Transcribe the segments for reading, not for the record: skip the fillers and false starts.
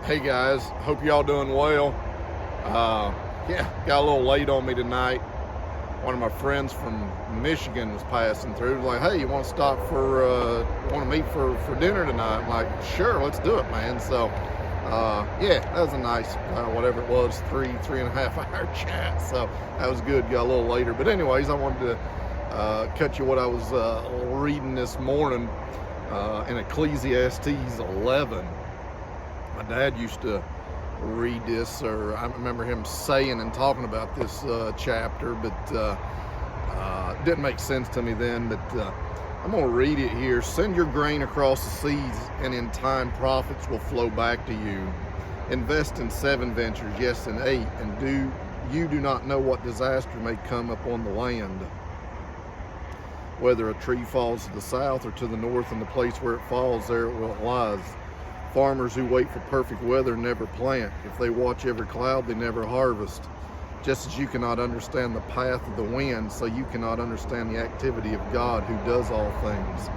Hey guys, hope y'all doing well. Got a little late on me tonight. One of my friends from Michigan was passing through. Like, hey, you want to stop want to meet for dinner tonight? I'm like, sure, let's do it, man. So, that was a nice, whatever it was, three and a half hour chat. So that was good. Got a little later, but anyways, I wanted to cut you what I was reading this morning in Ecclesiastes 11. My dad used to read this, or I remember him saying and talking about this chapter, but it didn't make sense to me then. But I'm going to read it here. Send your grain across the seas, and in time profits will flow back to you. Invest in 7 ventures, yes, in 8, and you do not know what disaster may come upon the land. Whether a tree falls to the south or to the north, and the place where it falls, there it lies. Farmers who wait for perfect weather never plant. If they watch every cloud, they never harvest. Just as you cannot understand the path of the wind, so you cannot understand the activity of God who does all things.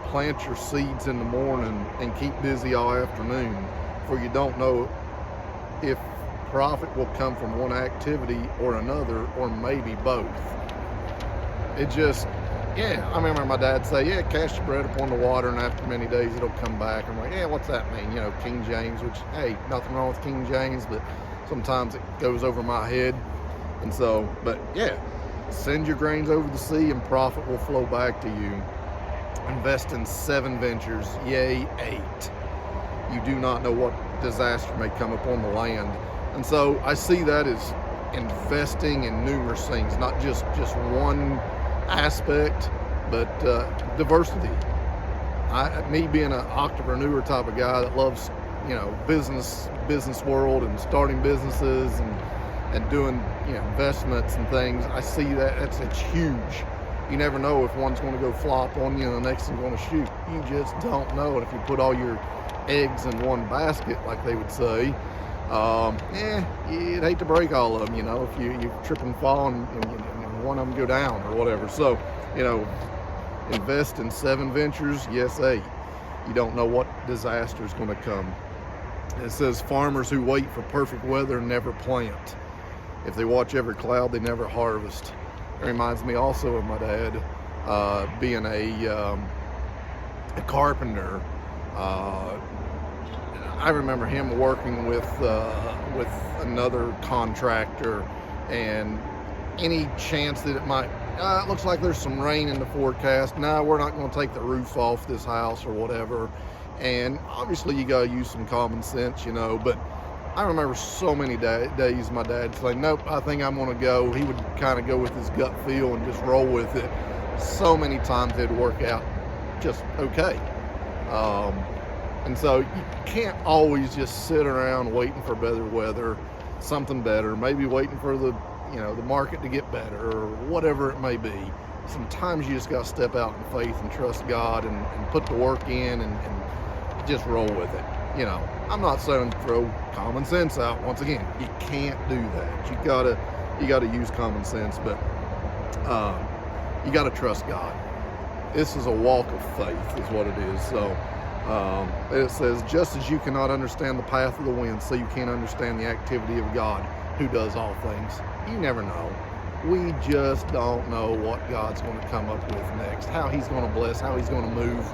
Plant your seeds in the morning and keep busy all afternoon, for you don't know if profit will come from one activity or another, or maybe both. I remember my dad say, cast your bread upon the water, and after many days it'll come back. I'm like, what's that mean? King James, which, hey, nothing wrong with King James, but sometimes it goes over my head. And so, send your grains over the sea, and profit will flow back to you. Invest in 7 ventures, yea, 8. You do not know what disaster may come upon the land. And so I see that as investing in numerous things, not just one aspect, but diversity. Me being an entrepreneur type of guy that loves, business world and starting businesses and doing, investments and things, I see that it's huge. You never know if one's going to go flop on you and the next one's going to shoot. You just don't know. And if you put all your eggs in one basket, like they would say, you'd hate to break all of them, if you trip and fall and one of them go down or whatever. So, invest in 7 ventures, yes, 8. You don't know what disaster is going to come. It says farmers who wait for perfect weather never plant. If they watch every cloud, they never harvest. It reminds me also of my dad being a carpenter. I remember him working with another contractor, and any chance that it might, it looks like there's some rain in the forecast. No, we're not going to take the roof off this house or whatever. And obviously you got to use some common sense, but I remember so many days my dad saying, nope, I think I'm going to go. He would kind of go with his gut feel and just roll with it. So many times it'd work out just okay. And so you can't always just sit around waiting for better weather, something better, maybe waiting for the market to get better or whatever it may be. Sometimes you just got to step out in faith and trust God and put the work in and just roll with it. I'm not saying throw common sense out. Once again, you can't do that. You gotta use common sense, but you gotta trust God. This is a walk of faith is what it is. So it says, just as you cannot understand the path of the wind, so you can't understand the activity of God who does all things. You never know. We just don't know what God's going to come up with next, how he's going to bless, how he's going to move,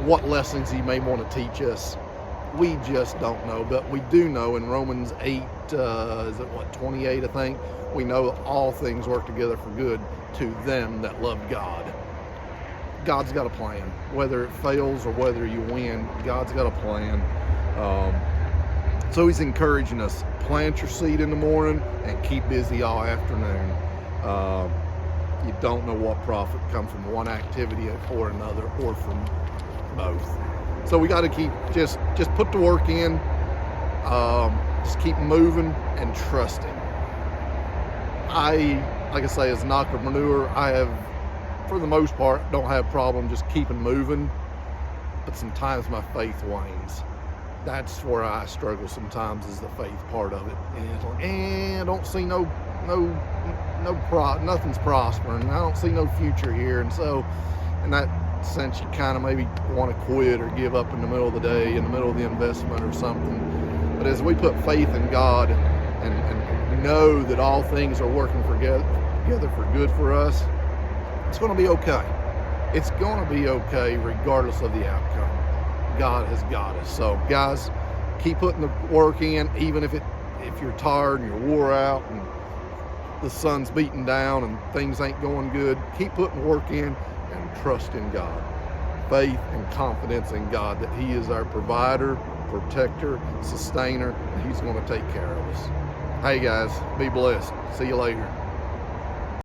what lessons he may want to teach us. We just don't know, but we do know in Romans 8, 28, I think, we know that all things work together for good to them that love God. God's got a plan. Whether it fails or whether you win, God's got a plan. So he's encouraging us, plant your seed in the morning and keep busy all afternoon. You don't know what profit comes from one activity or another, or from both. So we got to keep, just put the work in, just keep moving and trusting. Like I say, as an entrepreneur, I have, for the most part, don't have a problem just keeping moving, but sometimes my faith wanes. That's where I struggle sometimes, is the faith part of it. And it's like, I don't see nothing's prospering. I don't see no future here. And so, in that sense, you kind of maybe want to quit or give up in the middle of the day, in the middle of the investment or something. But as we put faith in God and know that all things are working together for good for us, it's going to be okay. It's going to be okay regardless of the outcome. God has got us. So guys, keep putting the work in, even if you're tired and you're wore out and the sun's beating down and things ain't going good. Keep putting the work in and trust in God. Faith and confidence in God that He is our provider, protector, sustainer, and He's going to take care of us. Hey guys, be blessed. See you later.